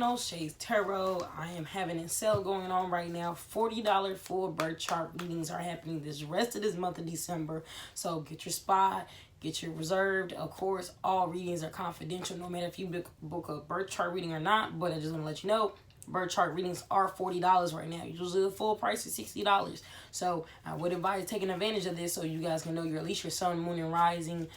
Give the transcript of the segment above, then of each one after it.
channel, Shae's Tarot. I am having a sale going on right now. $40 full birth chart readings are happening this rest of this month of December. So get your spot, get your reserved. Of course, all readings are confidential, no matter if you book a birth chart reading or not. But I just want to let you know, birth chart readings are $40 right now. Usually the full price is $60. So I would advise taking advantage of this so you guys can know at least your sun, moon, and rising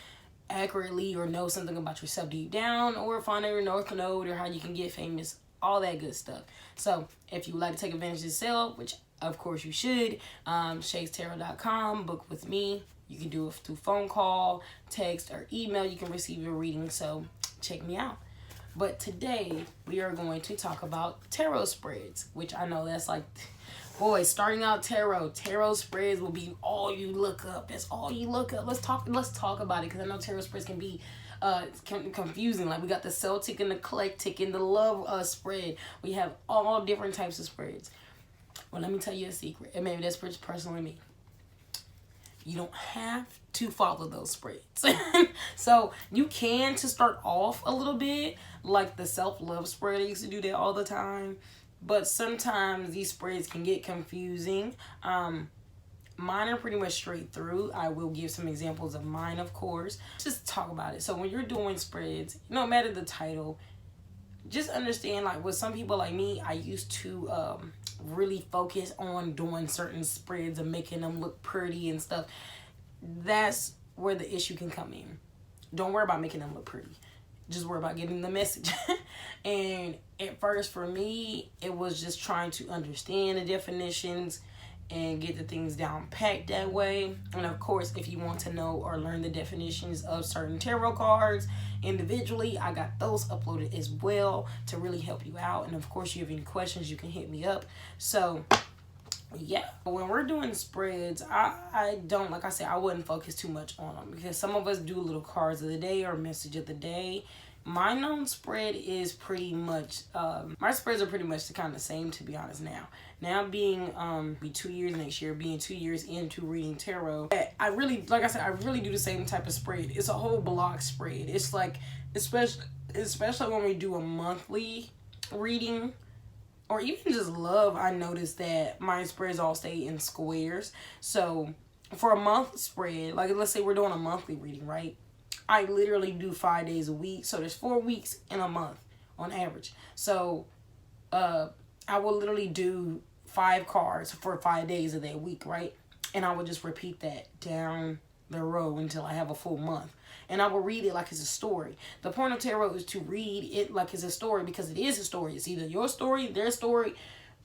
accurately, or know something about yourself deep down, or find out your North Node, or how you can get famous, all that good stuff. So if you would like to take advantage of this sale, which of course you should, shaestarot.com, book with me. You can do it through phone call, text, or email. You can receive your reading, so check me out. But today we are going to talk about tarot spreads, which I know that's like, boy, starting out tarot spreads will be all you look up. That's all you look up. Let's talk about it, because I know tarot spreads can be confusing. Like, we got the Celtic and the eclectic and the love spread. We have all different types of spreads. Well, let me tell you a secret, and maybe that's personally me. You don't have to follow those spreads. So you can, to start off a little bit, like the self-love spread. I used to do that all the time. But sometimes these spreads can get confusing. Mine are pretty much straight through. I will give some examples of mine, of course. Just talk about it. So when you're doing spreads, no matter the title, just understand, like, with some people like me, I used to really focus on doing certain spreads and making them look pretty and stuff. That's where the issue can come in. Don't worry about making them look pretty. Just worry about getting the message. And at first, for me, it was just trying to understand the definitions and get the things down packed that way. And of course, if you want to know or learn the definitions of certain tarot cards individually, I got those uploaded as well to really help you out. And of course, you have any questions, you can hit me up. So yeah, when we're doing spreads, I don't, like I said, I wouldn't focus too much on them, because some of us do little cards of the day or message of the day. My known spread is pretty much, my spreads are pretty much the kind of same, to be honest. Now being, be 2 years next year, being 2 years into reading tarot, I really, like I said, I really do the same type of spread. It's a whole block spread. It's like, especially when we do a monthly reading, or even just love, I noticed that my spreads all stay in squares. So for a month spread, like let's say we're doing a monthly reading, right? I literally do 5 days a week. So there's 4 weeks in a month on average. So I will literally do 5 cards for 5 days of that week, right? And I will just repeat that down the row until I have a full month. And I will read it like it's a story. The point of tarot is to read it like it's a story, because it is a story. It's either your story, their story,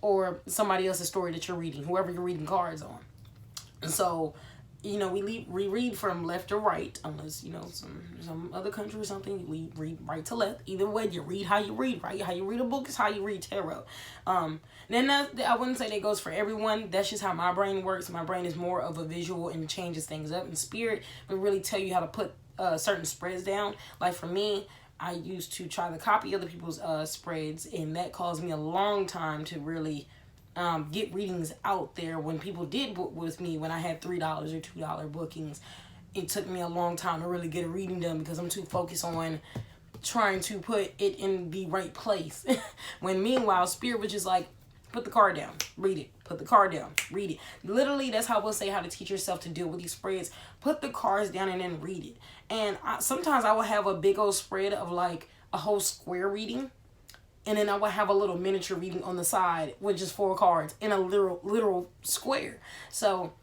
or somebody else's story that you're reading, whoever you're reading cards on. And so, you know, we read from left to right, unless, you know, some other country or something, we read right to left. Either way, you read how you read, right? How you read a book is how you read tarot. Then I wouldn't say that goes for everyone. That's just how my brain works. My brain is more of a visual and changes things up. And spirit will really tell you how to put certain spreads down. Like for me, I used to try to copy other people's spreads, and that caused me a long time to really get readings out there. When people did book with me, when I had $3 or $2 bookings, it took me a long time to really get a reading done, because I'm too focused on trying to put it in the right place. When meanwhile, spirit was just like, put the card down, read it. Put the card down, read it. Literally, that's how we'll say how to teach yourself to deal with these spreads. Put the cards down and then read it. And sometimes I will have a big old spread of like a whole square reading, and then I will have a little miniature reading on the side with just 4 cards in a literal square. So,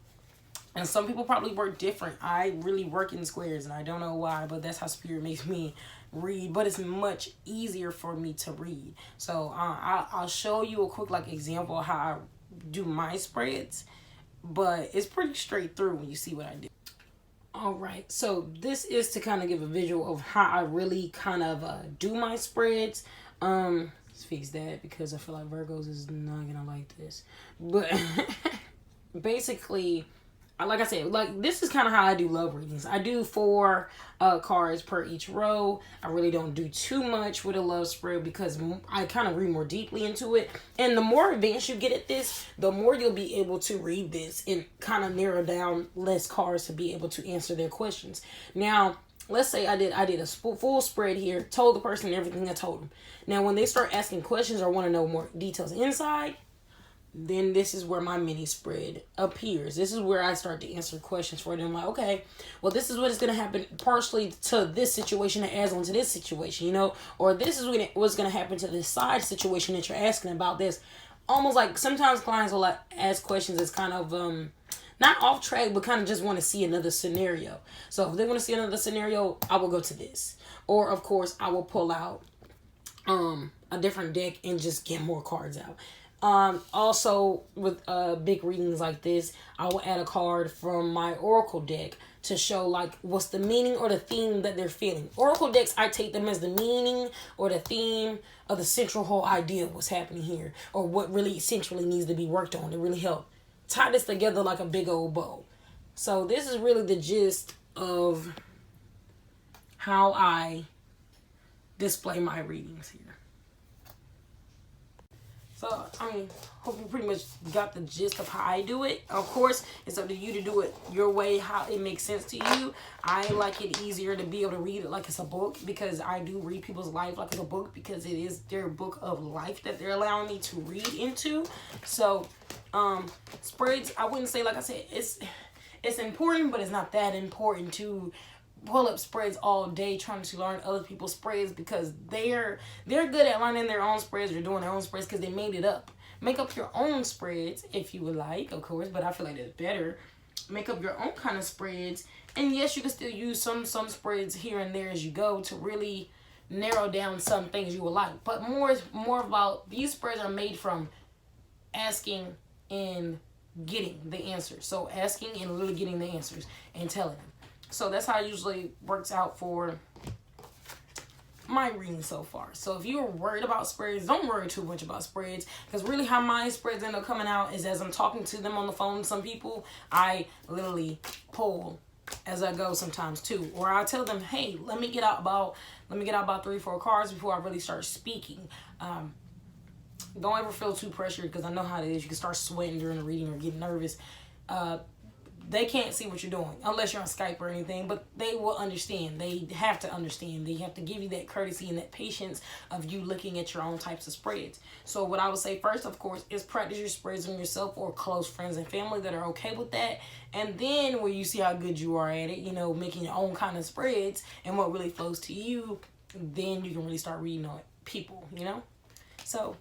and some people probably work different. I really work in squares, and I don't know why, but that's how spirit makes me read. But it's much easier for me to read. So I'll show you a quick like example of how I do my spreads, but it's pretty straight through when you see what I do. All right, so this is to kind of give a visual of how I really kind of do my spreads. Let's fix that, because I feel like Virgos is not gonna like this. But basically, like I said, like this is kind of how I do love readings. I do 4 cards per each row. I really don't do too much with a love spread, because I kind of read more deeply into it. And the more advanced you get at this, the more you'll be able to read this and kind of narrow down less cards to be able to answer their questions. Now, let's say I did a full spread here, told the person everything I told them. Now, when they start asking questions or want to know more details inside, then this is where my mini spread appears. This is where I start to answer questions for them. Like, okay, well, this is what is going to happen partially to this situation that adds on to this situation, you know, or this is what's going to happen to this side situation that you're asking about this. Almost like sometimes clients will like ask questions that's kind of not off track, but kind of just want to see another scenario. So if they want to see another scenario, I will go to this, or of course I will pull out a different deck and just get more cards out. Also with big readings like this, I will add a card from my oracle deck to show like what's the meaning or the theme that they're feeling. Oracle decks, I take them as the meaning or the theme of the central whole idea of what's happening here, or what really centrally needs to be worked on to really help tie this together like a big old bow. So this is really the gist of how I display my readings here. So, I mean, hope you pretty much got the gist of how I do it. Of course, it's up to you to do it your way, how it makes sense to you. I like it easier to be able to read it like it's a book, because I do read people's life like it's a book, because it is their book of life that they're allowing me to read into. So, spreads, I wouldn't say, like I said, it's important, but it's not that important to pull up spreads all day trying to learn other people's spreads, because they're good at learning their own spreads or doing their own spreads because they made it up. Make up your own spreads if you would like, of course, but I feel like it's better. Make up your own kind of spreads, and yes, you can still use some spreads here and there as you go to really narrow down some things you would like. But more about these spreads are made from asking and getting the answers. So asking and really getting the answers and telling them. So that's how it usually works out for my reading so far. So if you're worried about spreads, don't worry too much about spreads, because really how my spreads end up coming out is as I'm talking to them on the phone. Some people I literally pull as I go sometimes too, or I'll tell them, hey, let me get out about 3-4 cards before I really start speaking. Don't ever feel too pressured, because I know how it is. You can start sweating during the reading or get nervous. They can't see what you're doing unless you're on Skype or anything, but they will understand. They have to understand. They have to give you that courtesy and that patience of you looking at your own types of spreads. So what I would say first, of course, is practice your spreads on yourself or close friends and family that are okay with that. And then when you see how good you are at it, you know, making your own kind of spreads and what really flows to you, then you can really start reading on people, you know? So,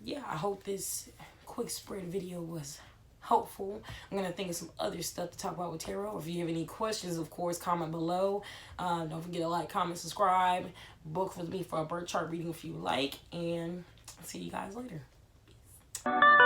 yeah, I hope this quick spread video was helpful. I'm going to think of some other stuff to talk about with tarot. If you have any questions, of course, comment below. Don't forget to like, comment, subscribe. Book with me for a birth chart reading if you like. And I'll see you guys later. Peace.